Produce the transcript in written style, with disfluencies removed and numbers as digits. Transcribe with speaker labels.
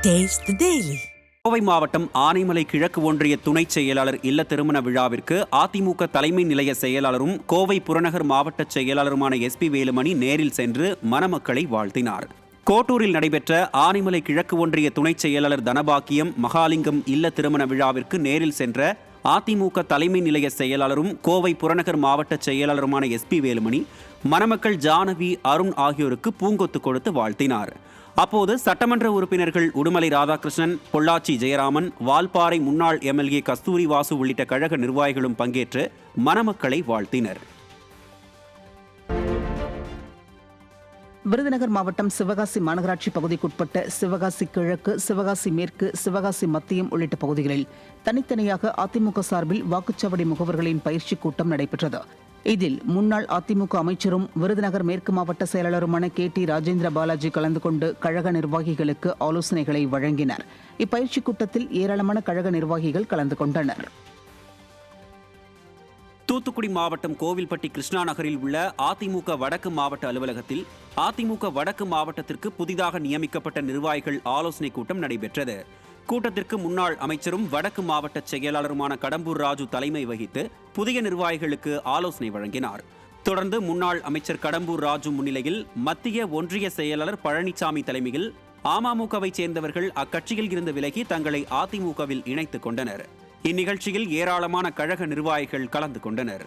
Speaker 1: Taste the Daily.
Speaker 2: Kovai மாவட்டம் ஆனைமலை கிழக்கு ஒன்றிய துணைச் செயலாளர் இல்ல திருமண விழாவிற்கு அதிமுக தலைமை நிலைய செயலாளரும் கோவை புறநகர் மாவட்ட செயலாளருமான SP வேலுமணி நேரில் சென்று மணமக்களை வாழ்த்தினார். கோட்டூரில் நடைபெற்ற ஆனைமலை கிழக்கு ஒன்றிய துணைச் செயலாளர் தனபாக்கியம் மகாலிங்கம் இல்ல திருமண விழாவிற்கு நேரில் சென்ற அதிமுக தலைமை நிலைய செயலாளரும் கோவை புறநகர் மாவட்ட செயலாளருமான SP வேலுமணி மணமக்கள் ஜானவி, அருண் ஆகியோருக்கு பூங்கொத்து கொடுத்து வாழ்த்தினார். அப்போது சட்டமன்ற உறுப்பினர்கள் உடுமலை ராதாகிருஷ்ணன், பொள்ளாச்சி ஜெயராமன், வால்பாறை முன்னாள் MLA கஸ்தூரி வாசு உள்ளிட்ட கழக நிர்வாகிகளும் பங்கேற்று மணமக்களை வாழ்த்தினர்.
Speaker 3: விருதுநகர் மாவட்டம் சிவகாசி மாநகராட்சி பகுதிக்குட்பட்ட சிவகாசி கிழக்கு, சிவகாசி மேற்கு, சிவகாசி மத்தியம் உள்ளிட்ட பகுதிகளில் தனித்தனியாக அதிமுக சார்பில் வாக்குச்சாவடி முகவர்களின் பயிற்சி கூட்டம் நடைபெற்றது. இதில் முன்னாள் அதிமுக அமைச்சரும் விருதுநகர் மேற்கு மாவட்ட செயலாளருமான KT ராஜேந்திர பாலாஜி கலந்து கொண்டு கழக நிர்வாகிகளுக்கு ஆலோசனைகளை வழங்கினர். இப்பயிற்சி கூட்டத்தில் ஏராளமான கழக நிர்வாகிகள் கலந்து கொண்டனர்.
Speaker 2: தூத்துக்குடி மாவட்டம் கோவில்பட்டி கிருஷ்ணா நகரில் உள்ள அதிமுக வடக்கு மாவட்ட அலுவலகத்தில் அதிமுக வடக்கு மாவட்டத்திற்கு புதிதாக நியமிக்கப்பட்ட நிர்வாகிகள் ஆலோசனை கூட்டம் நடைபெற்றது. கூட்டத்திற்கு முன்னாள் அமைச்சரும் வடக்கு மாவட்ட செயலாளருமான கடம்பூர் ராஜு தலைமை வகித்து புதிய நிர்வாகிகளுக்கு ஆலோசனை வழங்கினார். தொடர்ந்து முன்னாள் அமைச்சர் கடம்பூர் ராஜு முன்னிலையில் மத்திய ஒன்றிய செயலாளர் பழனிசாமி தலைமையில் அமமுகவை சேர்ந்தவர்கள் அக்கட்சியில் இருந்து விலகி தங்களை அதிமுகவில் இணைத்துக் கொண்டனர். இந்நிகழ்ச்சியில் ஏராளமான கழக நிர்வாகிகள் கலந்து கொண்டனர்.